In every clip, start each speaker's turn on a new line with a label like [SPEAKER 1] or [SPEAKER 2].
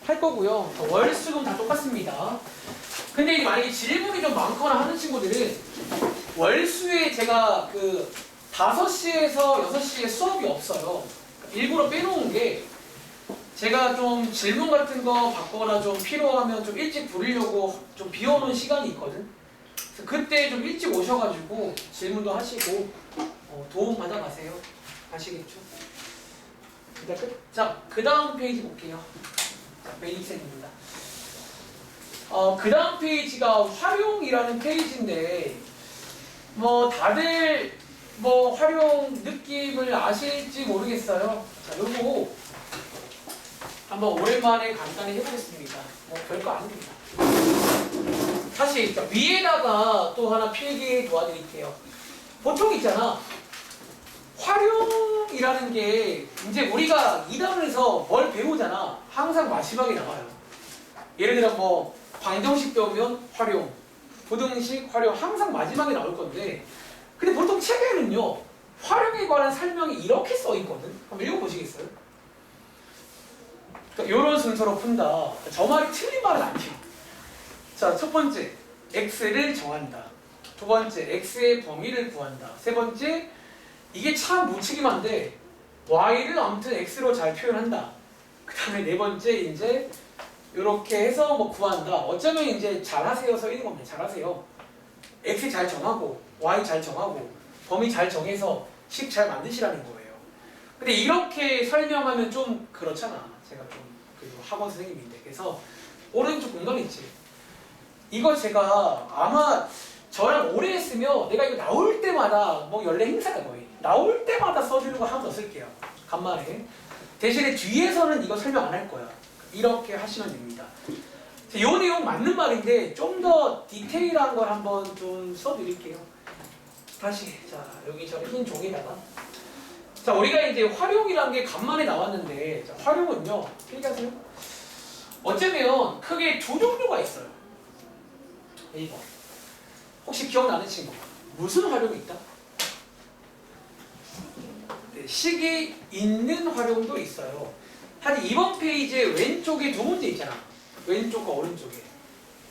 [SPEAKER 1] 할 거고요. 월수금 다 똑같습니다. 근데 이제 만약에 질문이 좀 많거나 하는 친구들은 월수에 제가 그 5시에서 6시에 수업이 없어요. 일부러 빼놓은 게 제가 좀 질문 같은 거 받거나 좀 필요하면 좀 일찍 부르려고 좀 비워놓은 시간이 있거든. 그래서 그때 좀 일찍 오셔가지고 질문도 하시고 도움 받아가세요. 아시겠죠? 일단 끝. 자, 그 다음 페이지 볼게요. 자, 메이센입니다. 그 다음 페이지가 활용이라는 페이지인데 뭐 다들 뭐 활용 느낌을 아실지 모르겠어요. 자, 요거 한번 오랜만에 간단히 해보겠습니다. 뭐 별거 아닙니다. 다시 위에다가 또 하나 필기 도와드릴게요. 보통 있잖아. 활용이라는 게 이제 우리가 2단원에서 뭘 배우잖아. 항상 마지막에 나와요. 예를 들어 뭐 방정식 배우면 활용, 부등식 활용 항상 마지막에 나올 건데 근데 보통 책에는요. 활용에 관한 설명이 이렇게 써 있거든. 한번 읽어보시겠어요? 이런 순서로 푼다. 저 말이 틀린 말은 아니에요. 자, 첫 번째, x를 정한다. 두 번째, x의 범위를 구한다. 세 번째, 이게 참 무책임한데 y를 아무튼 x로 잘 표현한다. 그 다음에 네 번째, 이제 이렇게 해서 뭐 구한다. 어쩌면 이제 잘하세요 서 있는 겁니다. 잘하세요. x 잘 정하고 y 잘 정하고 범위 잘 정해서 식 잘 만드시라는 거예요. 근데 이렇게 설명하면 좀 그렇잖아. 제가 좀 그리고 학원 선생님인데 그래서 오른쪽 공간 있지. 이거 제가 아마 저랑 오래 했으면 내가 이거 나올 때마다 뭐 연례 행사가 거의 나올 때마다 써주는 거 하나 더 쓸게요. 간만에. 대신에 뒤에서는 이거 설명 안 할 거야. 이렇게 하시면 됩니다. 이 내용 맞는 말인데 좀 더 디테일한 걸 한번 좀 써드릴게요. 다시 자 여기 저 흰 종이다가 자 우리가 이제 활용이라는 게 간만에 나왔는데 자, 활용은요 필기하세요. 어쩌면 크게 두 종류가 있어요. 1번 혹시 기억나는 친구 무슨 활용이 있다? 네, 식이 있는 활용도 있어요. 사실 이번 페이지에 왼쪽에 두 문제 있잖아. 왼쪽과 오른쪽에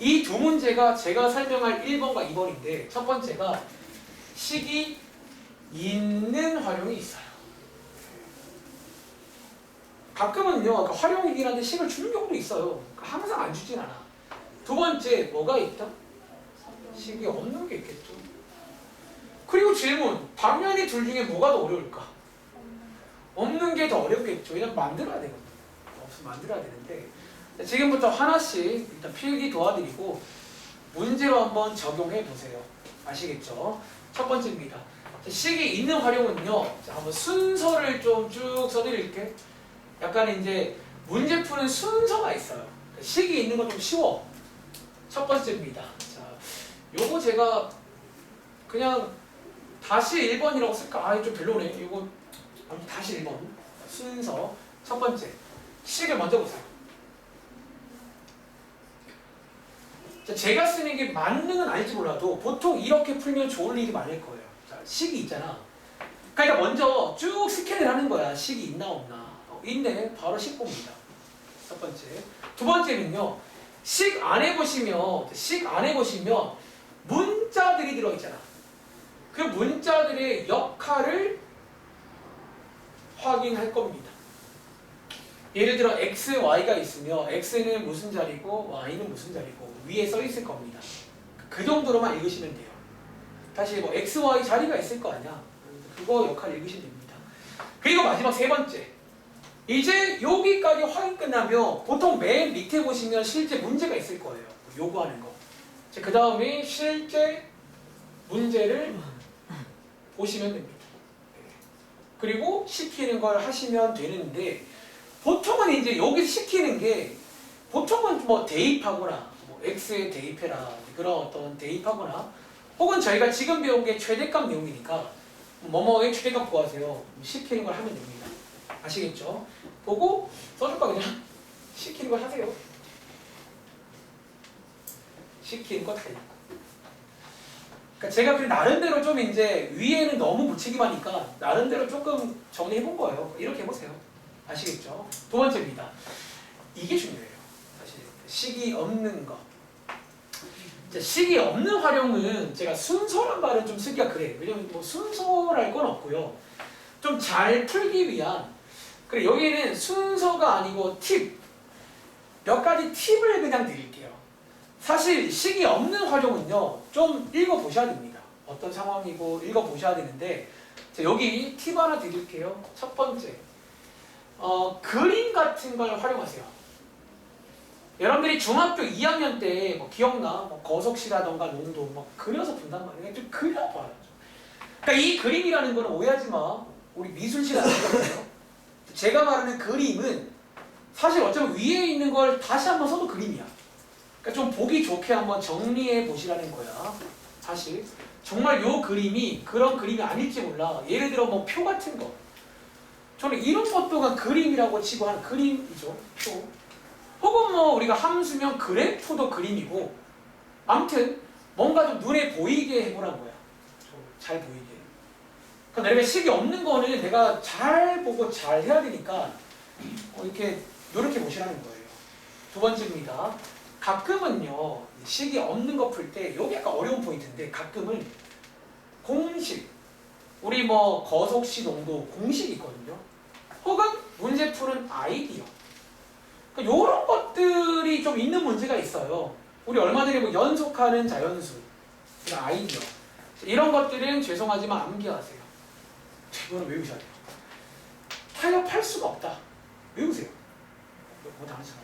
[SPEAKER 1] 이 두 문제가 제가 설명할 1번과 2번인데 첫 번째가 식이 있는 활용이 있어요. 가끔은요 활용이긴 한데 식을 주는 경우도 있어요. 항상 안 주진 않아. 두 번째 뭐가 있다? 식이 없는 게 있겠죠. 그리고 질문 당연히 둘 중에 뭐가 더 어려울까? 없는 게 더 어렵겠죠. 왜냐면 만들어야 되거든. 없으면 만들어야 되는데 지금부터 하나씩 일단 필기 도와드리고 문제로 한번 적용해 보세요. 아시겠죠? 첫 번째입니다. 식이 있는 활용은요. 자, 한번 순서를 좀 쭉 써드릴게. 약간 이제 문제 푸는 순서가 있어요. 식이 있는 건 좀 쉬워. 첫 번째입니다. 자, 요거 제가 그냥 다시 1번이라고 쓸까? 아, 좀 별로네. 요거 다시 1번. 순서. 첫 번째. 식을 먼저 보세요. 자, 제가 쓰는 게 맞는 건 아닐지 몰라도 보통 이렇게 풀면 좋을 일이 많을 거예요. 자, 식이 있잖아. 그러니까 먼저 쭉 스캔을 하는 거야. 식이 있나 없나. 있네. 바로 식 봅니다. 첫 번째. 두 번째는요. 식 안에 보시면 문자들이 들어있잖아. 그 문자들의 역할을 확인할 겁니다. 예를 들어 x, y가 있으면 x는 무슨 자리고 y는 무슨 자리고 위에 써 있을 겁니다. 그 정도로만 읽으시면 돼요. 다시 뭐 x, y 자리가 있을 거 아니야. 그거 역할 읽으시면 됩니다. 그리고 마지막 세 번째. 이제 여기까지 확인 끝나면 보통 맨 밑에 보시면 실제 문제가 있을 거예요. 요구하는 거. 그 다음에 실제 문제를 보시면 됩니다. 그리고 시키는 걸 하시면 되는데 보통은 이제 여기서 시키는 게 보통은 뭐 대입하거나 뭐 x에 대입해라 그런 어떤 대입하거나 혹은 저희가 지금 배운 게 최대값 내용이니까 뭐뭐의 최대값 구하세요. 시키는 걸 하면 됩니다. 아시겠죠? 보고 써줄까 그냥 시키는 걸 하세요. 시키는 거 다 읽고. 그러니까 제가 그 나름대로 좀 이제 위에는 너무 무책임하니까 나름대로 조금 정리해 본 거예요. 이렇게 해보세요. 아시겠죠? 두 번째입니다. 이게 중요해요. 식이 없는 거. 자, 식이 없는 활용은 제가 순서란 말은 좀 쓰기가 그래요. 왜냐면 뭐 순서랄 건 없고요. 좀 잘 풀기 위한. 그래 여기는 순서가 아니고 팁. 몇 가지 팁을 그냥 드릴게요. 사실 식이 없는 활용은요. 좀 읽어보셔야 됩니다. 어떤 상황이고 읽어보셔야 되는데 자, 여기 팁 하나 드릴게요. 첫 번째. 그림 같은 걸 활용하세요. 여러분들이 중학교 2학년 때 뭐 기억나? 뭐 거석시라던가 농도 뭐 그려서 본단 말이에요. 좀 그려봐요. 그러니까 이 그림이라는 거는 오해하지 마. 우리 미술실 아니거든요. 제가 말하는 그림은 사실 어쩌면 위에 있는 걸 다시 한번 써도 그림이야. 그러니까 좀 보기 좋게 한번 정리해 보시라는 거야. 사실 정말 요 그림이 그런 그림이 아닐지 몰라. 예를 들어 뭐 표 같은 거. 저는 이런 것도 그냥 그림이라고 치고 하는 그림이죠. 표. 혹은 뭐 우리가 함수면 그래프도 그림이고 아무튼 뭔가 좀 눈에 보이게 해보란 거야. 잘 보이게. 그러니까 내가 식이 없는 거는 내가 잘 보고 잘 해야 되니까 이렇게 노력해 보시라는 거예요. 두 번째입니다. 가끔은요 식이 없는 거 풀 때 여기 약간 어려운 포인트인데 가끔은 공식 우리 뭐 거속시 농도 공식이 있거든요. 혹은 문제 푸는 아이디어 그러니까 이런 것들이 좀 있는 문제가 있어요. 우리 얼마 전에 뭐 연속하는 자연수 이런 아이디어 이런 것들은 죄송하지만 암기하세요. 이거는 외우셔야 돼요. 타협할 수가 없다. 외우세요. 뭐 당하시나요?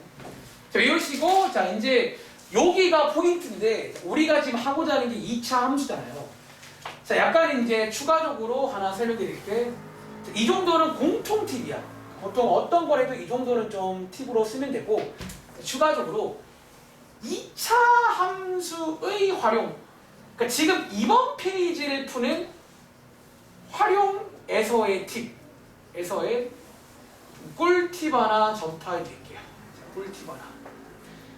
[SPEAKER 1] 자, 외우시고 자 이제 여기가 포인트인데 우리가 지금 하고자 하는 게 2차 함수잖아요. 자 약간 이제 추가적으로 하나 설명드릴게. 이 정도는 공통 팁이야. 보통 어떤 거라도 이 정도는 좀 팁으로 쓰면 되고 추가적으로 2차 함수의 활용 그러니까 지금 이번 페이지를 푸는 활용에서의 팁에서의 꿀팁 하나 전파해 드릴게요. 꿀팁 하나.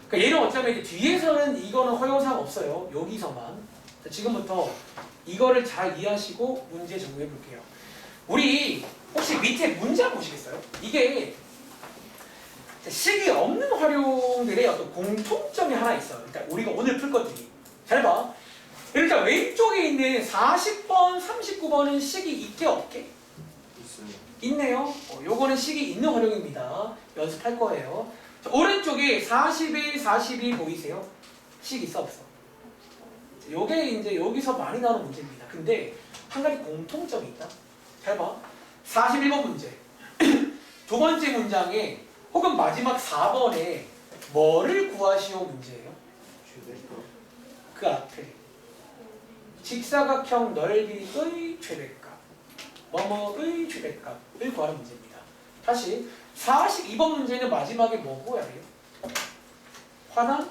[SPEAKER 1] 그러니까 얘는 어쩌면 이제 뒤에서는 이거는 허용사항 없어요. 여기서만. 자, 지금부터 이거를 잘 이해하시고 문제 적용해 볼게요. 우리 혹시 밑에 문제 한번 보시겠어요? 이게 식이 없는 활용들의 어떤 공통점이 하나 있어요. 그러니까 우리가 오늘 풀 것들이. 잘 봐. 일단 왼쪽에 있는 40번, 39번은 식이 있게 없게?
[SPEAKER 2] 있어요.
[SPEAKER 1] 있네요. 요거는 식이 있는 활용입니다. 연습할 거예요. 자, 오른쪽에 41, 42 보이세요? 식 있어 없어? 요게 이제 여기서 많이 나오는 문제입니다. 근데 한 가지 공통점이 있다. 잘 봐. 41번 문제. 두 번째 문장에 혹은 마지막 4번에 뭐를 구하시오 문제예요? 그 앞에 직사각형 넓이의 최대값 뭐뭐의 최대값을 구하는 문제입니다. 다시 42번 문제는 마지막에 뭐 구해야 해요? 화난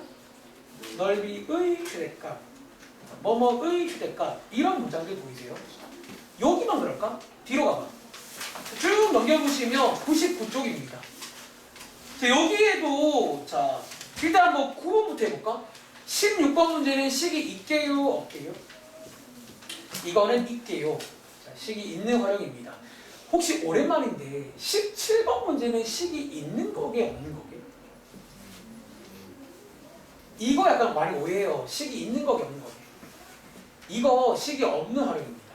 [SPEAKER 1] 넓이의 최대값 뭐뭐의 최대값 이런 문장들 보이세요? 여기만 그럴까? 뒤로 가봐. 쭉 넘겨보시면 99쪽입니다. 자, 여기에도 자 일단 뭐 9번부터 해볼까? 16번 문제는 식이 있게요 없게요? 이거는 있게요. 자, 식이 있는 활용입니다. 혹시 오랜만인데 17번 문제는 식이 있는 거게 없는 거게? 이거 약간 많이 오해해요. 식이 있는 거게 없는 거게. 이거 식이 없는 활용입니다.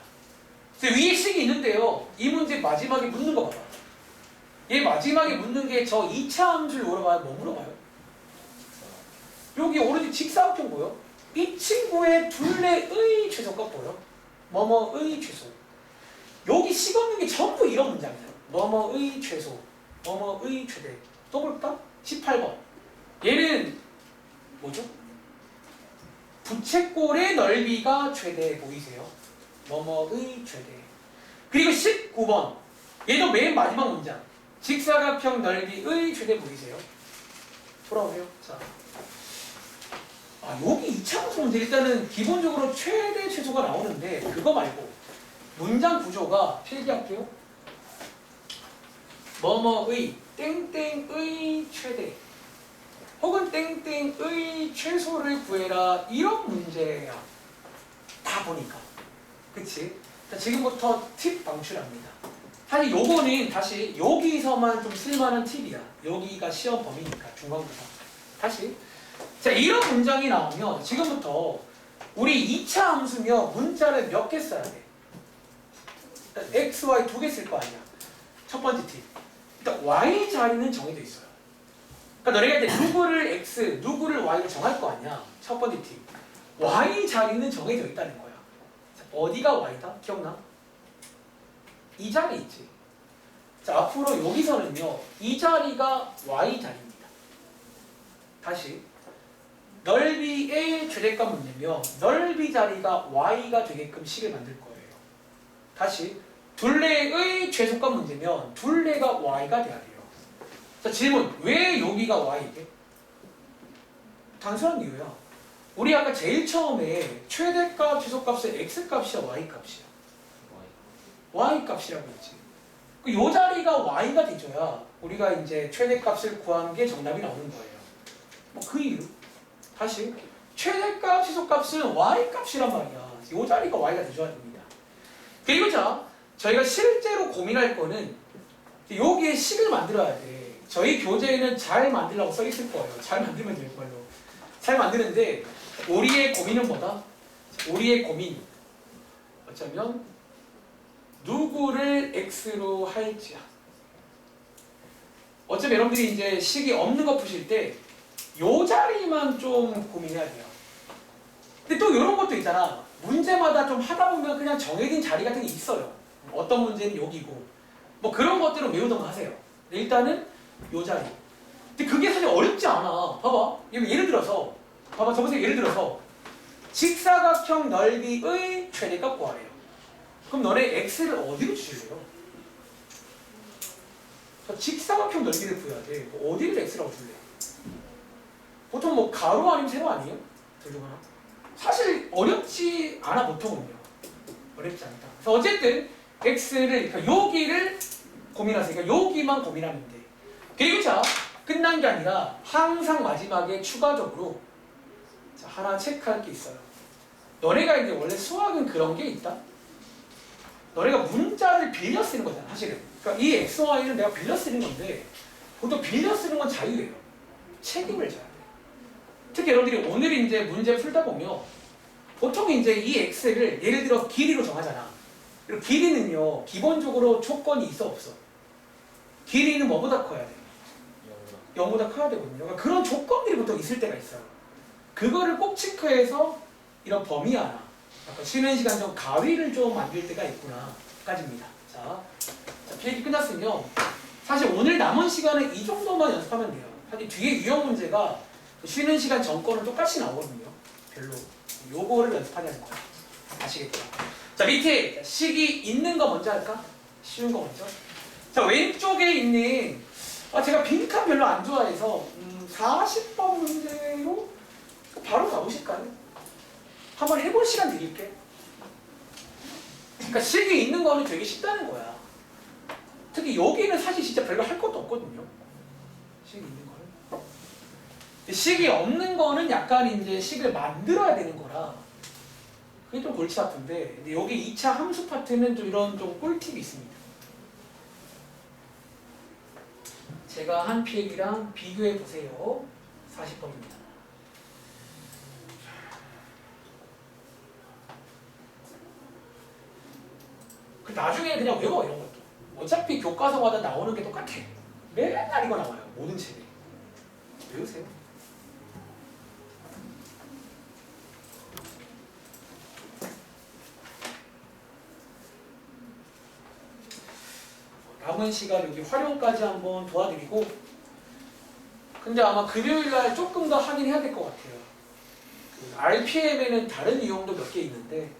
[SPEAKER 1] 위에 식이 있는데요. 이 문제 마지막에 묻는 거 봐봐. 얘 마지막에 묻는 게 저 2차 함수를 물어봐요. 뭐 물어봐요? 여기 오른쪽 직사각형 보여? 이 친구의 둘레의 최소값 보여? 뭐뭐의 최소. 여기 식 없는 게 전부 이런 문장이에요. 뭐뭐의 최소, 뭐뭐의 최대. 또 볼까? 18번. 얘는 뭐죠? 부채꼴의 넓이가 최대 보이세요? 뭐뭐의 최대. 그리고 19번. 얘도 맨 마지막 문장. 직사각형 넓이의 최대 보이세요? 돌아오세요. 자. 여기 2차 함수 문제 일단은 기본적으로 최대 최소가 나오는데 그거 말고 문장 구조가 필기할게요. 뭐뭐의 땡땡의 최대 혹은 땡땡의 최소를 구해라 이런 문제야. 다 보니까. 그치? 자, 지금부터 팁 방출합니다. 사실 요거는 다시 여기서만 좀 쓸만한 팁이야. 여기가 시험 범위니까 중간고사. 다시 자, 이런 문장이 나오면 지금부터 우리 2차 함수며 문자를 몇 개 써야 돼? 일단 x, y 두 개 쓸 거 아니야. 첫 번째 팁. 일단 y 자리는 정해져 있어요. 그러니까 너네가 이제 누구를 x, 누구를 y로 정할 거 아니야. 첫 번째 팁. y 자리는 정해져 있다는 거야. 자, 어디가 y다? 기억나? 이 자리 있지. 자, 앞으로 여기서는요. 이 자리가 y 자리입니다. 다시. 넓이의 최대값 문제며 넓이 자리가 y가 되게끔 식을 만들 거예요. 다시. 둘레의 최소값 문제면 둘레가 y가 돼야 돼요. 자, 질문. 왜 여기가 y이게? 단순한 이유야. 우리 아까 제일 처음에 최대값, 최소값의 x값이야, y값이야? y값이라고 했지. 요 자리가 y가 되줘야 우리가 이제 최대값을 구한 게 정답이 나오는 거예요. 뭐 그 이유. 다시. 최대값, 최소값은 y값이란 말이야. 요 자리가 y가 되줘야 됩니다. 그리고 자, 저희가 실제로 고민할 거는 여기에 식을 만들어야 돼. 저희 교재에는 잘 만들라고 써 있을 거예요. 잘 만들면 될 걸로. 잘 만드는데 우리의 고민은 뭐다? 우리의 고민. 어쩌면 누구를 x로 할지야. 어차피 여러분들이 이제 식이 없는 거 푸실 때 요 자리만 좀 고민해야 돼요. 근데 또 이런 것도 있잖아. 문제마다 좀 하다 보면 그냥 정해진 자리 같은 게 있어요. 어떤 문제는 여기고 뭐 그런 것들은 외우던가 하세요. 일단은 요 자리. 근데 그게 사실 어렵지 않아. 봐봐. 예를 들어서 봐봐. 저번에 예를 들어서 직사각형 넓이의 최대값 구하래요. 그럼 너네 x를 어디로 주실래요? 직사각형 넓이를 구해야 돼. 어디를 x라고 줄래? 보통 뭐 가로 아니면 세로 아니에요? 둘 중 하나. 사실 어렵지 않아 보통은요. 어렵지 않다. 그래서 어쨌든 x를 그러니까 여기를 고민하세요. 그러니까 여기만 고민하면 돼. 그리고 자 끝난 게 아니라 항상 마지막에 추가적으로 자, 하나 체크할 게 있어요. 너네가 이제 원래 수학은 그런 게 있다. 너네가 문자를 빌려 쓰는 거잖아, 사실은. 그러니까 이 x, y는 내가 빌려 쓰는 건데 보통 빌려 쓰는 건 자유예요. 책임을 져야 돼. 특히 여러분들이 오늘 이제 문제 풀다 보면 보통 이제 이 x를 예를 들어 길이로 정하잖아. 그리고 길이는요 기본적으로 조건이 있어 없어? 길이는 뭐보다 커야 돼? 0보다 커야 되거든요. 그러니까 그런 조건들이 보통 있을 때가 있어요. 그거를 꼭 체크해서 이런 범위 하나 약간 쉬는 시간 좀 가위를 좀 만들 때가 있구나 까지입니다. 자 필기 끝났으면 사실 오늘 남은 시간에 이 정도만 연습하면 돼요. 사실 뒤에 유형 문제가 쉬는 시간 전거는 똑같이 나오거든요. 별로 요거를 연습하냐는 거야. 아시겠죠? 자 밑에 식이 있는 거 먼저 할까? 쉬운 거 먼저. 자 왼쪽에 있는 제가 빈칸 별로 안 좋아해서 40번 문제로 바로 가보실까요? 한번 해볼 시간 드릴게. 그러니까 식이 있는 거는 되게 쉽다는 거야. 특히 여기는 사실 진짜 별로 할 것도 없거든요. 식이 있는 거는. 식이 없는 거는 약간 이제 식을 만들어야 되는 거라 그게 좀 골치 아픈데 근데 여기 2차 함수 파트는 좀 이런 좀 꿀팁이 있습니다. 제가 한 필기랑 비교해 보세요. 40번입니다. 그 나중에 그냥 외워 이런 것도. 어차피 교과서마다 나오는 게 똑같아. 맨날 이거 나와요. 모든 책에. 외우세요. 남은 시간 여기 활용까지 한번 도와드리고 근데 아마 금요일날 조금 더 하긴 해야 될 것 같아요. 그 RPM에는 다른 유형도 몇 개 있는데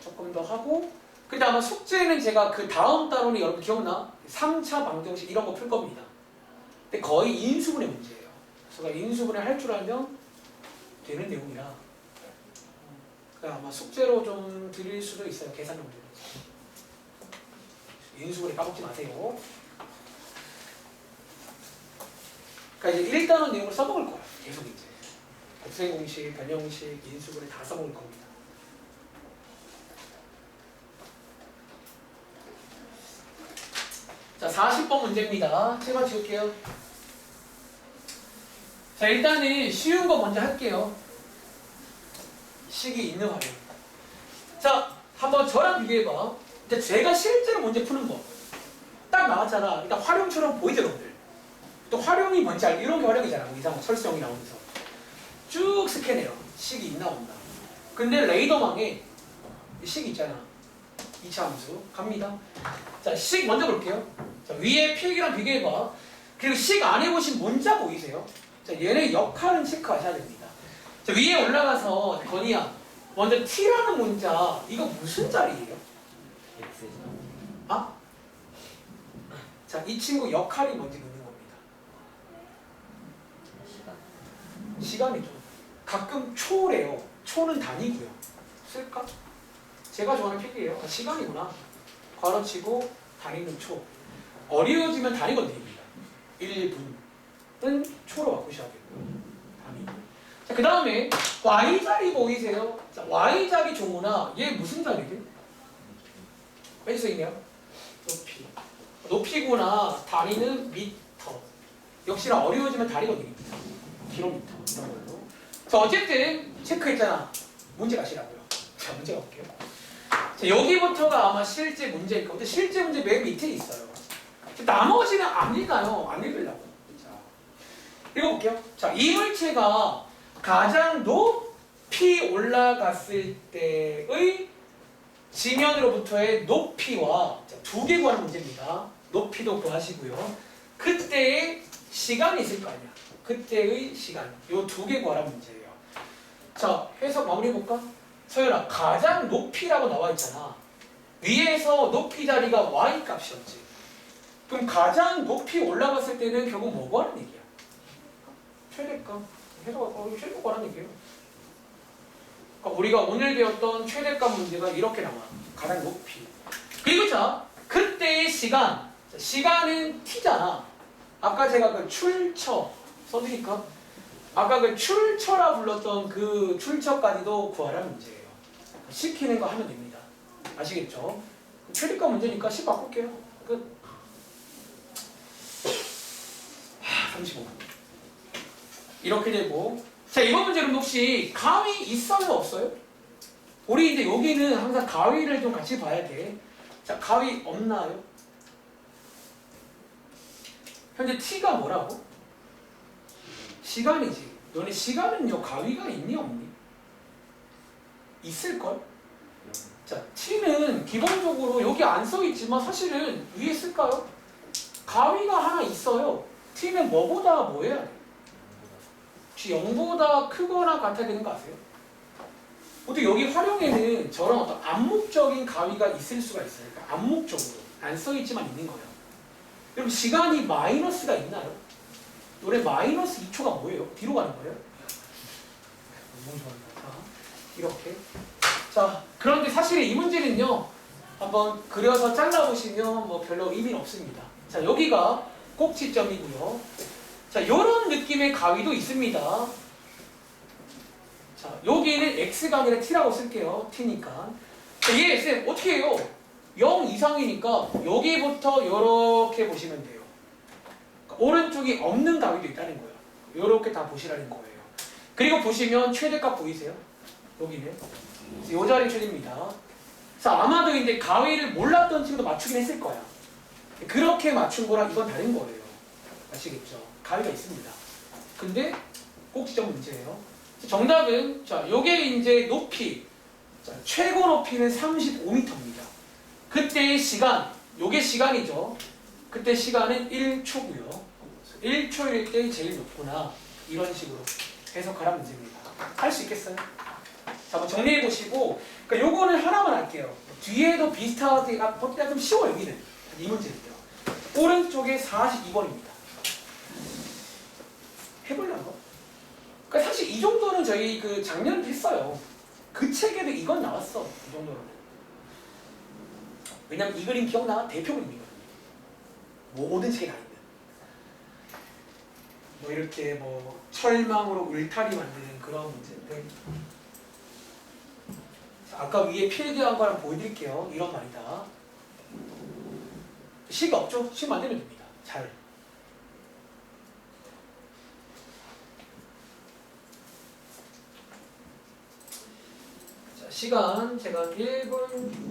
[SPEAKER 1] 조금 더 하고 근데 아마 숙제는 제가 그 다음 달로는 여러분 기억나? 3차 방정식 이런 거 풀 겁니다. 근데 거의 인수분해 문제예요. 그래서 인수분해 할 줄 알면 되는 내용이라 그러니까 아마 숙제로 좀 드릴 수도 있어요. 계산 정도. 인수분해 까먹지 마세요. 그러니까 이제 일단은 내용을 써먹을 거예요. 계속 이제 곱셈 공식, 변형 공식, 인수분해 다 써먹을 겁니다. 자, 40번 문제입니다. 책만 지울게요. 자, 일단은 쉬운 거 먼저 할게요. 식이 있는 활용. 자, 한번 저랑 비교해봐. 이제 제가 실제로 문제 푸는 거. 딱 나왔잖아. 일단 활용처럼 보이죠, 여러분들? 또 활용이 뭔지 알고, 이런 게 활용이잖아. 뭐 이상한 철수형이 나오면서. 쭉 스캔해요. 식이 있나 없나. 근데 레이더망에 식 있잖아. 2차 함수. 갑니다. 자, 식 먼저 볼게요. 자, 위에 필기랑 비교해봐. 그리고 식 안에 보신 문자 보이세요? 자, 얘네 역할은 체크하셔야 됩니다. 자, 위에 올라가서 건이야. 먼저 T라는 문자, 이거 무슨 자리예요? 아? 자, 이 친구 역할이 뭔지 묻는 겁니다. 시간이죠. 가끔 초래요. 초는 단위고요. 쓸까? 제가 좋아하는 필기예요. 시간이구나. 괄호치고 단위는 초. 어려워지면 단위 건드립니다. 1분은 초로 바꾸셔야 되고요. 단위. 자, 그 다음에 Y자리 보이세요? 자, Y자리 종우나 얘 무슨 자리래? 왜 써있네요? 높이. 높이구나. 단위는 미터. 역시나 어려워지면 단위 건드립니다. 킬로미터. 이런 걸로. 자, 어쨌든 체크했잖아. 문제 가시라고요. 자, 문제 갈게요. 자, 여기부터가 아마 실제 문제일 건데 실제 문제 맨 밑에 있어요. 나머지는 안 읽어요. 안 읽으려고. 자, 읽어볼게요. 자, 이물체가 가장 높이 올라갔을 때의 지면으로부터의 높이와 두 개 구하는 문제입니다. 높이도 구하시고요. 그때의 시간이 있을 거 아니야. 그때의 시간. 요 두 개 구하는 문제예요. 자, 해석 마무리해볼까? 서연아, 가장 높이라고 나와 있잖아. 위에서 높이 자리가 y 값이었지. 그럼 가장 높이 올라갔을 때는 결국 뭐 구하는 얘기야? 최대값. 최대값 구하는 얘기예요. 그러니까 우리가 오늘 배웠던 최대값 문제가 이렇게 나와. 가장 높이. 그리고 자, 그때의 시간. 자, 시간은 t잖아. 아까 제가 그 출처 써드릴까? 아까 그 출처라 불렀던 그 출처까지도 구하라는 문제예요. 시키는 거 하면 됩니다. 아시겠죠? 최대값 문제니까 10 바꿀게요. 끝. 35분. 이렇게 되고. 자, 이번 문제는 혹시 가위 있어요? 없어요? 우리 이제 여기는 항상 가위를 좀 같이 봐야 돼. 자, 가위 없나요? 현재 t가 뭐라고? 시간이지. 너네 시간은요, 가위가 있니 없니? 있을걸? 자, t는 기본적으로 여기 안 써있지만 사실은 위에 쓸까요? 가위가 하나 있어요. t는 뭐보다 뭐 해야 돼? 혹시 0보다 크거나 같아야 되는 거 아세요? 보통 여기 활용에는 저런 어떤 암묵적인 가위가 있을 수가 있어요. 그러니까 암묵적으로 안 써있지만 있는 거예요. 여러분 시간이 마이너스가 있나요? 노래 마이너스 2초가 뭐예요? 뒤로 가는 거예요? 너무 좋아한다. 자, 이렇게. 자, 그런데 사실 이 문제는요. 한번 그려서 잘라보시면 뭐 별로 의미는 없습니다. 자, 여기가 꼭지점이고요. 자, 요런 느낌의 가위도 있습니다. 자, 여기는 x가 아니라 t라고 쓸게요. t니까. 자, 얘 쌤 어떻게 해요? 0 이상이니까 여기부터 이렇게 보시면 돼요. 그러니까 오른쪽이 없는 가위도 있다는 거예요. 이렇게 다 보시라는 거예요. 그리고 보시면 최대값 보이세요? 여기는 이 자리 최대입니다. 자, 아마도 이제 가위를 몰랐던 친구도 맞추긴 했을 거야. 그렇게 맞춘 거랑 이건 다른 거예요. 아시겠죠? 가위가 있습니다. 근데 꼭지점 문제예요. 정답은 자, 요게 이제 높이. 자, 최고 높이는 35m입니다. 그때의 시간, 요게 시간이죠. 그때 시간은 1초고요. 1초일 때 제일 높구나. 이런 식으로 해석하라 문제입니다. 할 수 있겠어요? 자, 한번 정리해 보시고, 그러니까 요거는 하나만 할게요. 뒤에도 비슷하게, 보다 좀 쉬워 여기는. 이 문제는요. 오른쪽에 42번입니다. 해보려고? 그러니까 사실 이 정도는 저희 그 작년에 했어요. 그 책에도 이건 나왔어. 이 정도는. 왜냐면 이 그림 기억나? 대표 그림이거든요. 모든 책에 다 있는. 뭐 이렇게 뭐 철망으로 울타리 만드는 그런 문제인데. 자, 아까 위에 필기한 거랑 보여드릴게요. 이런 말이다. 식 없죠? 식 만들면 됩니다. 잘. 시간 제가 1분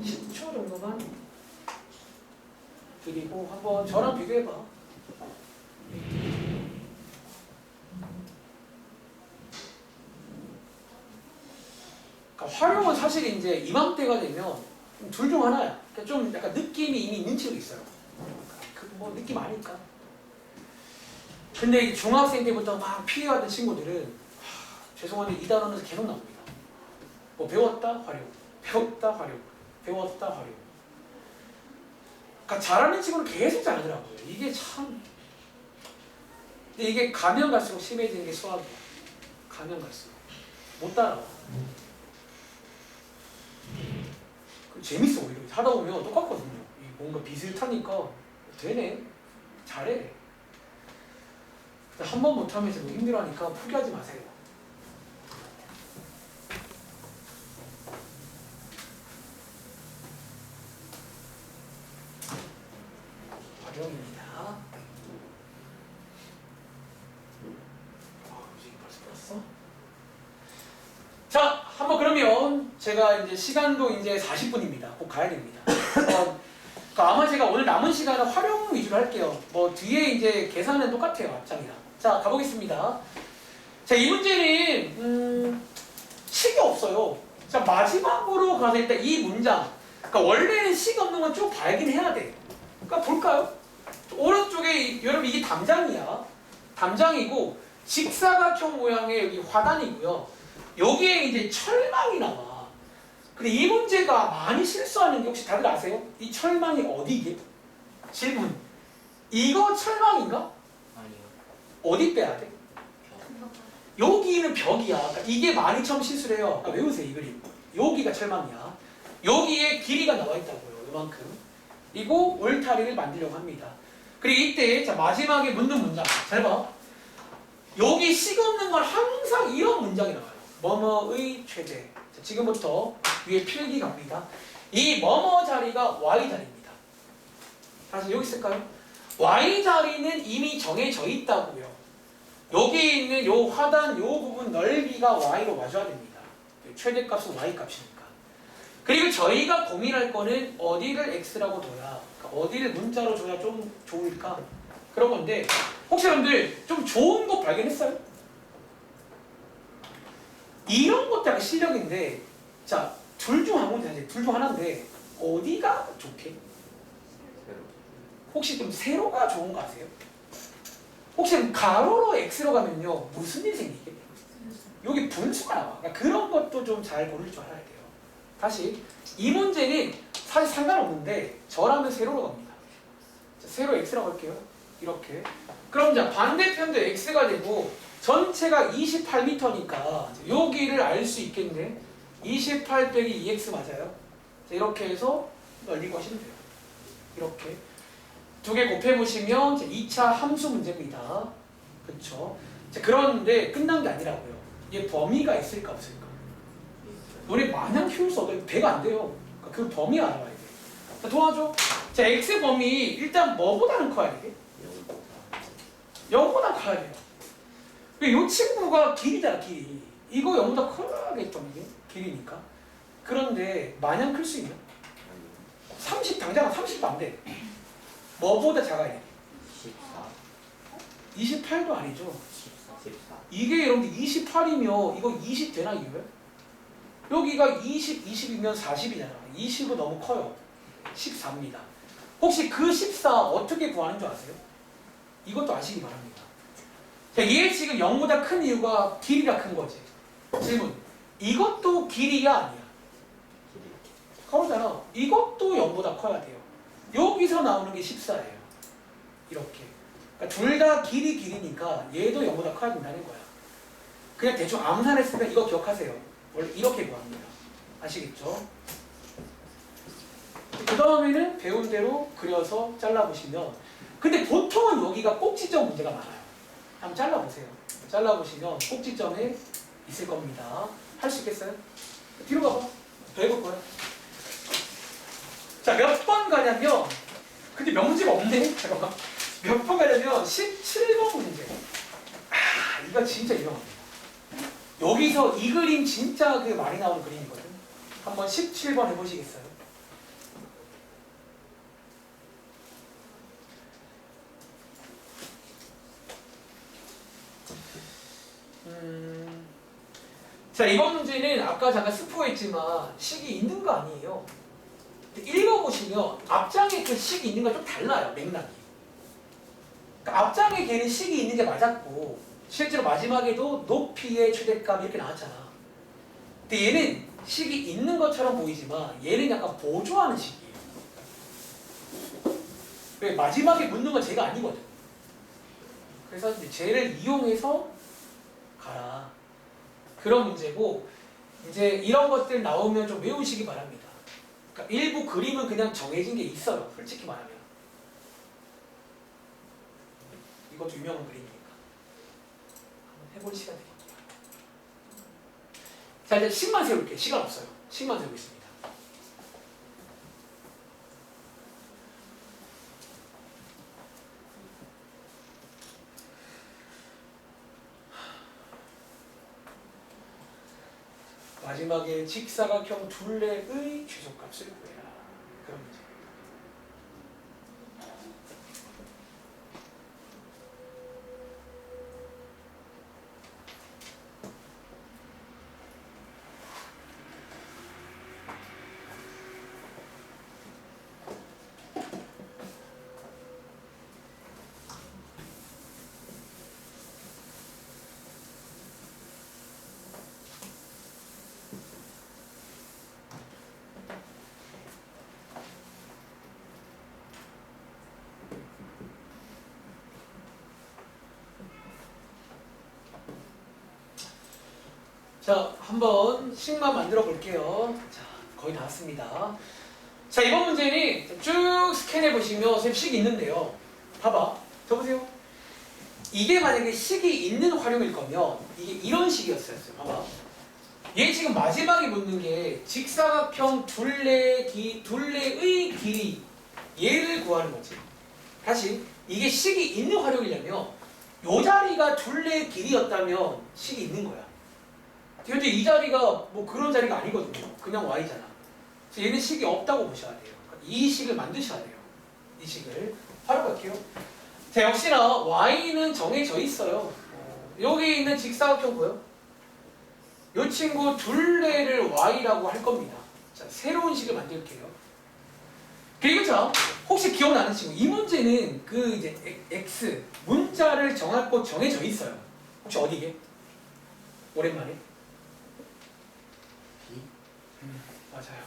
[SPEAKER 1] 10초 정도만 드리고 한번 저랑 비교해봐. 그러니까 활용은 사실 이제 이맘때가 되면 둘 중 하나야. 그러니까 좀 약간 느낌이 이미 있는 친구 있어요. 그 뭐 느낌 아니까. 근데 이제 중학생 때부터 막 피해왔던 친구들은 죄송한데 이 단어는 계속 나옵니다. 뭐 배웠다 활용, 배웠다 활용, 배웠다 활용. 그러니까 잘하는 친구는 계속 잘하더라고요. 이게 참. 근데 이게 가면 갈수록 심해지는 게 수학이야. 가면 갈수록 못 따라와. 재밌어 오히려 하다 보면 똑같거든요. 뭔가 비슷하니까 되네, 잘해. 한 번 못하면 너무 힘들어하니까 포기하지 마세요. 활용입니다. 이제 벌써 끝났어? 자, 한번 그러면 제가 이제 시간도 이제 40분입니다. 곧 가야 됩니다. 그러니까 아마 제가 오늘 남은 시간은 활용 위주로 할게요. 뭐 뒤에 이제 계산은 똑같아요. 앞장이랑. 자, 가보겠습니다. 자, 이 문제는 식이 없어요. 자, 마지막으로 가서 일단 이 문장. 그러니까 원래는 식 없는 건 쭉 봐야긴 해야 돼. 그러니까 볼까요? 오른쪽에 여러분 이게 담장이야. 담장이고 직사각형 모양의 여기 화단이고요. 여기에 이제 철망이 나와. 근데 이 문제가 많이 실수하는 게 혹시 다들 아세요? 이 철망이 어디게? 질문. 이거 철망인가?
[SPEAKER 2] 아니요.
[SPEAKER 1] 어디 빼야 돼? 여기는 벽이야. 그러니까 이게 많이 처음 실수를 해요. 그러니까 외우세요, 이 그림. 여기가 철망이야. 여기에 길이가 나와 있다고요. 이만큼. 그리고 울타리를 만들려고 합니다. 그리고 이때 자 마지막에 묻는 문장. 잘 봐. 여기 식 없는 건 항상 이런 문장이 나와요. 뭐뭐의 최대. 자, 지금부터 위에 필기 갑니다. 이 뭐뭐 자리가 y 자리입니다. 다시 여기 있을까요? y 자리는 이미 정해져 있다고요. 여기 있는 요 화단 요 부분 넓이가 y로 맞아야 됩니다. 최대값은 y 값이니까. 그리고 저희가 고민할 거는 어디를 x라고 둬야, 그러니까 어디를 문자로 줘야 좀 좋을까? 그런 건데 혹시 여러분들 좀 좋은 거 발견했어요? 이런 것도 약간 실력인데, 자, 둘 중 한 문제, 둘 중 하나인데 어디가 좋게? 혹시 좀 세로가 좋은 거 아세요? 혹시 가로로 x로 가면요 무슨 일이 생기게? 여기 분수가 나와. 그러니까 그런 것도 좀 잘 고를 줄 알아야 돼요. 다시 이 문제는 사실 상관없는데 저라면 세로로 갑니다. 자, 세로 x라고 할게요. 이렇게. 그럼 자 반대편도 x가 되고 전체가 28m니까 여기를 알 수 있겠네. 28 빼기 2x 맞아요. 자, 이렇게 해서 넓이고 하시면 돼요. 이렇게. 두 개 곱해보시면 2차 함수 문제입니다. 그쵸? 자, 그런데 끝난 게 아니라고요. 얘 범위가 있을까 없을까? 너네 마냥 키울 수 없어요. 배가 안 돼요. 그러니까 그 범위 알아봐야 돼. 자, 도와줘. 자, x 범위 일단 뭐보다는 커야 돼? 0보다 커야 돼요. 이 친구가 길이잖아, 길이. 이거 0보다 커야겠죠, 이게? 길이니까. 그런데 마냥 클 수 있나? 30, 당장 30도 안 돼. 뭐보다 작아야 돼?
[SPEAKER 2] 14.
[SPEAKER 1] 28도 아니죠.
[SPEAKER 2] 14.
[SPEAKER 1] 이게 여러분들 28이면 이거 20 되나 이거요? 여기가 20, 20이면 40이잖아. 20은 너무 커요. 14입니다. 혹시 그 14 어떻게 구하는 줄 아세요? 이것도 아시기 바랍니다. 자, 얘 지금 0보다 큰 이유가 길이가 큰 거지. 질문. 이것도 길이야 아니야? 커잖아. 이것도 0보다 커야 돼요. 여기서 나오는 게 14예요. 이렇게. 그러니까 둘 다 길이니까 얘도 0보다 커야 된다는 거야. 그냥 대충 암산했으면 이거 기억하세요. 원래 이렇게 구합니다. 아시겠죠? 그 다음에는 배운 대로 그려서 잘라보시면, 근데 보통은 여기가 꼭지점 문제가 많아요. 한번 잘라보세요. 잘라보시면 꼭지점에 있을 겁니다. 할 수 있겠어요? 뒤로 가봐. 더 해볼 거야. 자, 몇 번 가냐면, 근데 명지가 없네? 잠깐만. 몇 번 가냐면 17번 문제. 아, 이거 진짜 유명합니다. 여기서 이 그림 진짜 그 많이 나오는 그림이거든. 한번 17번 해보시겠어요? 자, 이번 문제는 아까 잠깐 스포했지만 식이 있는 거 아니에요. 읽어보시면 앞장에 그 식이 있는 거 좀 달라요, 맥락이. 그러니까 앞장에 걔는 식이 있는 게 맞았고 실제로 마지막에도 높이의 최대값 이렇게 나왔잖아. 근데 얘는 식이 있는 것처럼 보이지만 얘는 약간 보조하는 식이에요. 왜? 마지막에 묻는 건 쟤가 아니거든. 그래서 이제 쟤를 이용해서 가라. 그런 문제고, 이제 이런 것들 나오면 좀 외우시기 바랍니다. 그러니까 일부 그림은 그냥 정해진 게 있어요. 솔직히 말하면. 이것도 유명한 그림이니까. 한번 해볼 시간 드릴게요. 자, 이제 식만 세울게요. 시간 없어요. 식만 세우겠습니다. 마지막에 직사각형 둘레의 최소값을 구해라. 그런 문제. 자, 한번 식만 만들어 볼게요. 자, 거의 다 왔습니다. 자, 이번 문제는 쭉 스캔해 보시면 선생님 식이 있는데요. 봐봐. 저 보세요. 이게 만약에 식이 있는 활용일 거면 이게 이런 식이었어요. 봐봐. 얘 지금 마지막에 묻는 게 직사각형 둘레의 길이 얘를 구하는 거지. 다시 이게 식이 있는 활용이려면 요 자리가 둘레의 길이였다면 식이 있는 거야. 근데 이 자리가 뭐 그런 자리가 아니거든요. 그냥 y잖아. 그래서 얘는 식이 없다고 보셔야 돼요. 이 식을 만드셔야 돼요. 이 식을 활용할게요. 자, 역시나 y는 정해져 있어요. 여기 있는 직사각형 보여? 이 친구 둘레를 y라고 할 겁니다. 자, 새로운 식을 만들게요. 그리고 자, 혹시 기억나는 친구, 이 문제는 그 이제 x 문자를 정할 곳 정해져 있어요. 혹시 어디게? 오랜만에? 맞아요.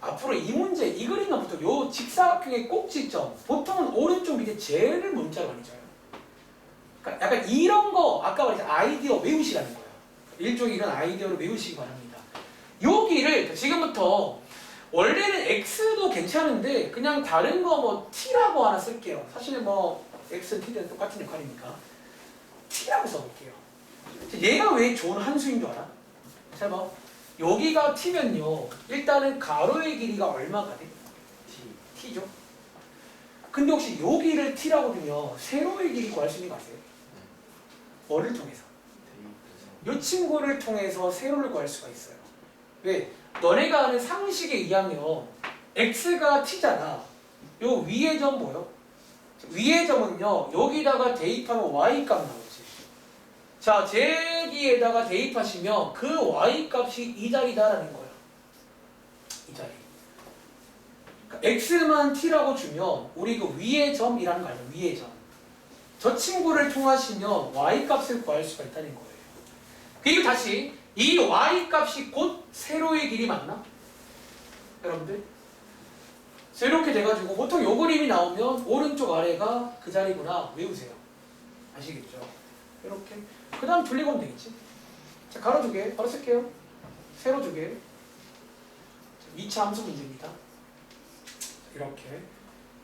[SPEAKER 1] 앞으로 이 문제, 이 그림은 보통 요 직사각형의 꼭지점, 보통은 오른쪽 밑에 쟤를 문자로 많이 줘요. 그러니까 약간 이런 거, 아까 말했죠. 아이디어 외우시라는 거예요. 일종의 이런 아이디어를 외우시기 바랍니다. 여기를 지금부터 원래는 x도 괜찮은데 그냥 다른 거 뭐 t라고 하나 쓸게요. 사실 뭐 x는 t는 똑같은 역할이니까 t라고 써볼게요. 얘가 왜 좋은 함수인 줄 알아? 잘 봐. 여기가 t면요. 일단은 가로의 길이가 얼마가 돼? t죠. 근데 혹시 여기를 t라고 두면 세로의 길이 구할 수 있는 거 아세요? 뭐를 통해서? 이 친구를 통해서 세로를 구할 수가 있어요. 왜? 너네가 아는 상식에 의하면 x가 t잖아. 요 위의 점 뭐요? 위의 점은요. 여기다가 대입하면 y값 나오지. 자, 제기에다가 대입하시면 그 y값이 이 자리다라는 거예요. 이 자리. 그러니까 x만 t라고 주면 우리 그 위의 점이라는 거 아니에요. 위의 점. 저 친구를 통하시면 y값을 구할 수가 있다는 거예요. 그리고 다시 이 y값이 곧 세로의 길이 맞나? 여러분들? 그래서 이렇게 돼가지고 보통 요 그림이 나오면 오른쪽 아래가 그 자리구나 외우세요. 아시겠죠? 이렇게. 그 다음 둘리면 되겠지. 자, 가로 두 개 바로 쓸게요. 세로 두 개. 2차 함수 문제입니다. 이렇게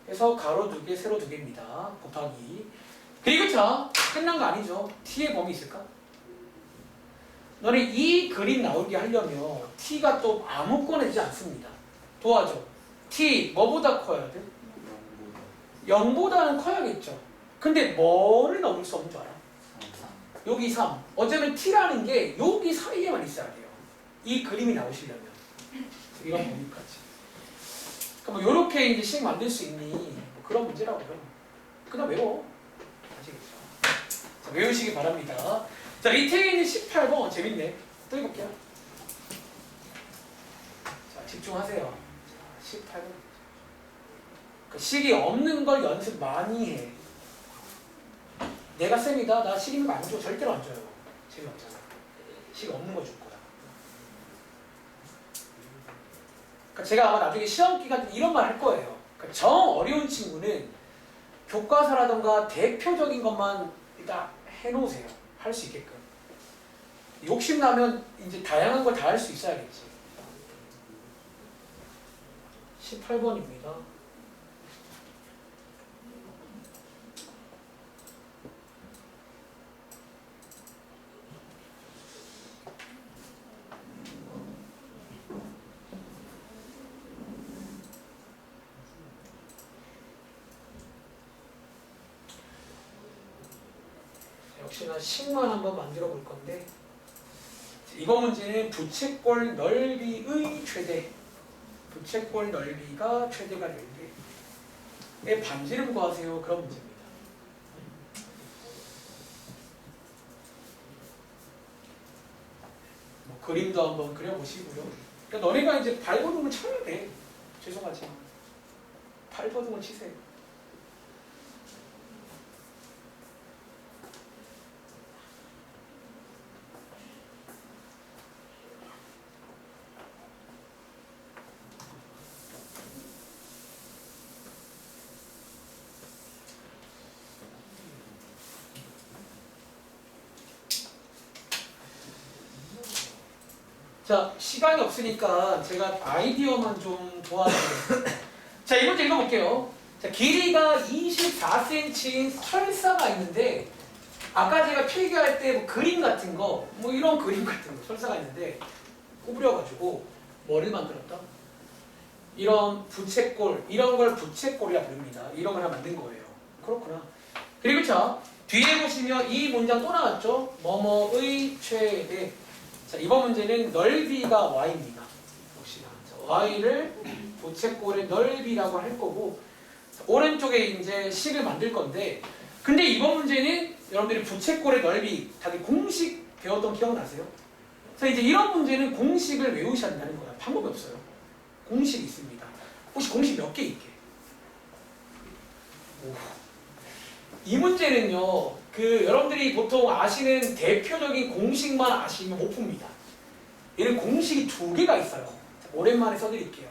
[SPEAKER 1] 해서 가로 두 개, 세로 두 개입니다. 곱하기. 그리고 자, 끝난 거 아니죠? t의 범위 있을까? 너네 이 그림 나오게 하려면 t가 또 아무거나 되지 않습니다. 도와줘. t 뭐보다 커야 돼? 0보다는 커야겠죠. 근데 뭐를 넘을 수 없는 줄 알아? 여기 3. 어쩌면 t라는 게 여기 사이에만 있어야 돼요. 이 그림이 나오시려면. 이런 범위까지. 그럼 뭐 이렇게 이제 식 만들 수 있니? 뭐 그런 문제라고요. 그냥 외워. 아시겠죠? 자, 외우시기 바랍니다. 자, 밑에 있는 18번 재밌네. 또 해볼게요. 자, 집중하세요. 자, 18번. 그 식이 없는 걸 연습 많이 해. 내가 쌤이다. 나 식 있는 거 안 줘. 절대로 안 줘요. 재미없잖아. 식 없는 거 줄 거야. 그러니까 제가 아마 나중에 시험 기간 때 이런 말 할 거예요. 그러니까 정 어려운 친구는 교과서라던가 대표적인 것만 일단 해놓으세요. 할 수 있게끔. 욕심나면 이제 다양한 걸 다 할 수 있어야겠지. 18번입니다. 역시나 식만 한번 만들어 볼 건데, 이번 문제는 부채꼴 넓이의 최대, 부채꼴 넓이가 최대가 될 때의 반지름 구하세요. 그런 문제입니다. 뭐 그림도 한번 그려보시고요. 그러니까 너네가 이제 발버둥을 쳐야 돼. 죄송하지만 발버둥을 치세요. 자, 시간이 없으니까 제가 아이디어만 좀 도와드릴게요. 자, 이 문제 읽어볼게요. 자, 길이가 24cm인 설사가 있는데, 아까 제가 필기할 때 뭐 그림 같은 거, 뭐 이런 그림 같은 거, 설사가 있는데, 구부려가지고 뭐를 만들었다? 이런 부채꼴, 이런 걸 부채꼴이라 부릅니다. 이런 걸 하나 만든 거예요. 그렇구나. 그리고 자, 뒤에 보시면 이 문장 또 나왔죠? 뭐뭐의 최대. 자, 이번 문제는 넓이가 y입니다. 봅시다. 자, y를 부채꼴의 넓이라고 할 거고, 자, 오른쪽에 이제 식을 만들 건데, 근데 이번 문제는 여러분들이 부채꼴의 넓이, 다들 공식 배웠던 기억나세요? 자, 이제 이런 문제는 공식을 외우셔야 한다는 거야. 방법이 없어요. 공식이 있습니다. 혹시 공식 몇 개 있게? 오. 이 문제는요, 여러분들이 보통 아시는 대표적인 공식만 아시면 못 풉니다. 얘는 공식이 2개가 있어요. 자, 오랜만에 써드릴게요.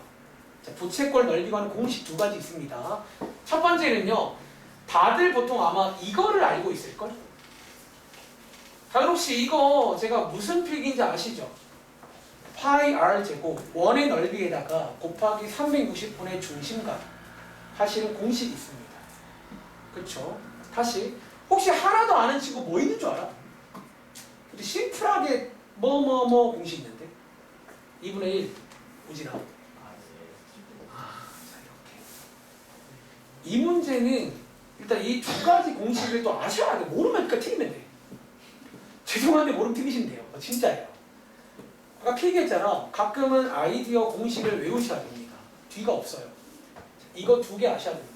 [SPEAKER 1] 자, 부채꼴 넓이 관한 공식 2가지 있습니다. 첫 번째는요, 다들 보통 아마 이거를 알고 있을걸? 다들 혹시 이거 제가 무슨 필기인지 아시죠? 파이 r 제곱 원의 넓이에다가 곱하기 360분의 중심각 하시는 공식이 있습니다. 그쵸? 다시 혹시 하나도 아는 친구 뭐 있는 줄 알아? 근데 심플하게 뭐 공식 있는데 2분의 1 우진아. 자, 이렇게 이 문제는 일단 이 2가지 공식을 또 아셔야 돼. 모르면 그러니까 틀리면 돼. 죄송한데 모르면 틀리시면 돼요. 진짜예요. 아까 필기했잖아. 가끔은 아이디어 공식을 외우셔야 됩니다. 뒤가 없어요. 이거 2개 아셔야 됩니다.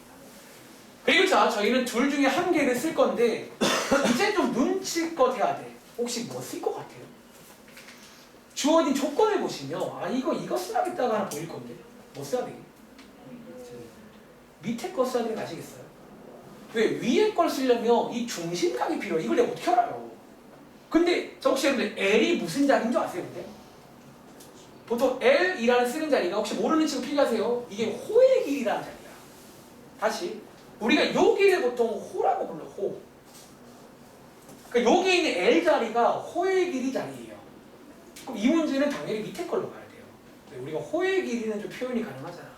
[SPEAKER 1] 그리고 자, 저희는 둘 중에 한 개를 쓸 건데 이제 좀 눈치껏 해야 돼. 혹시 뭐 쓸 것 같아요? 주어진 조건을 보시면 이거 써야겠다가 하나 보일 건데 뭐 써야 되게? 밑에 거 써야 되는 거 아시겠어요? 왜? 위에 걸 쓰려면 이 중심각이 필요해. 이걸 내가 어떻게 알아요? 근데 저 혹시 여러분들 L이 무슨 자리인 줄 아세요? 근데? 보통 L이라는 쓰는 자리가 혹시 모르는 친구 필기하세요? 이게 호의 길이라는 자리야. 다시 우리가 여기를 보통 호라고 불러. 호. 그러니까 여기 있는 L 자리가 호의 길이 자리예요. 그럼 이 문제는 당연히 밑에 걸로 가야 돼요. 우리가 호의 길이는 좀 표현이 가능하잖아.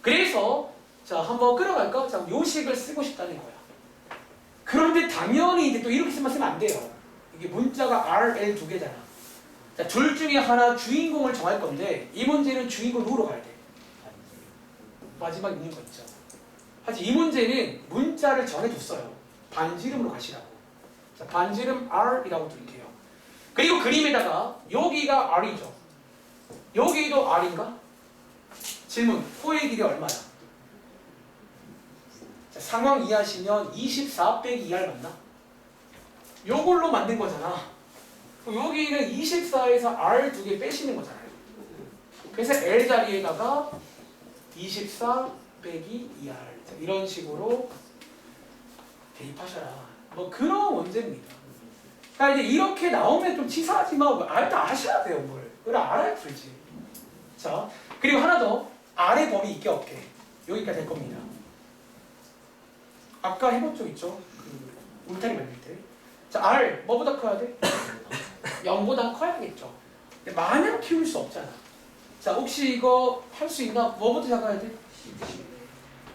[SPEAKER 1] 그래서 자, 한번 끌어갈까? 자, 요 식을 쓰고 싶다는 거야. 그런데 당연히 이제 또 이렇게 쓰면 안 돼요. 이게 문자가 R, L 2개잖아. 자, 둘 중에 하나 주인공을 정할 건데 이 문제는 주인공 누구로 가야 돼? 마지막 있는 거 있죠. 하지만 이 문제는 문자를 정해줬어요. 반지름으로 가시라고. 자, 반지름 R이라고 드릴게요. 그리고 그림에다가 여기가 R이죠. 여기도 R인가? 질문, 호의 길이 얼마야? 자, 상황 이해하시면 24 빼기 2R 맞나? 요걸로 만든 거잖아. 여기는 24에서 R 2개 빼시는 거잖아요. 그래서 L 자리에다가 24 빼기 2R 자, 이런 식으로 대입하셔라. 뭐 그런 문제입니다. 그러니까 이제 이렇게 나오면 좀 치사하지만 일단 아셔야 돼요, 뭘. 그래 알아야 풀지. 자, 그리고 하나 더. R의 범위 있게 없게. 여기까지 될 겁니다. 아까 해본 적 있죠? 그 울타리 만들 때. 자, R 뭐보다 커야 돼? 0보다 커야겠죠. 근데 마냥 키울 수 없잖아. 자, 혹시 이거 할 수 있나? 뭐부터 작아야 돼?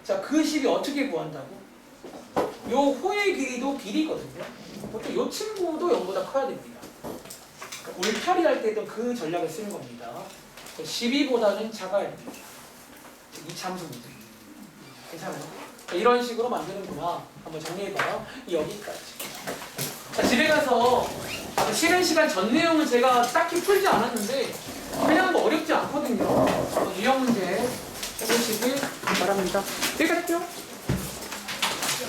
[SPEAKER 1] 자, 그 10이 어떻게 구한다고? 요 호의 길이도 길이거든요. 보통 요 친구도 0보다 커야 됩니다. 그러니까 울타리 할 때도 그 전략을 쓰는 겁니다. 12보다는 작아야 됩니다. 이 참수 문제. 괜찮아요? 이런 식으로 만드는구나. 한번 정리해봐요. 여기까지. 자, 집에 가서 쉬는 시간 전 내용은 제가 딱히 풀지 않았는데 그냥 뭐 어렵지 않거든요. 유형 문제 해보시길 바랍니다. 여기까지요.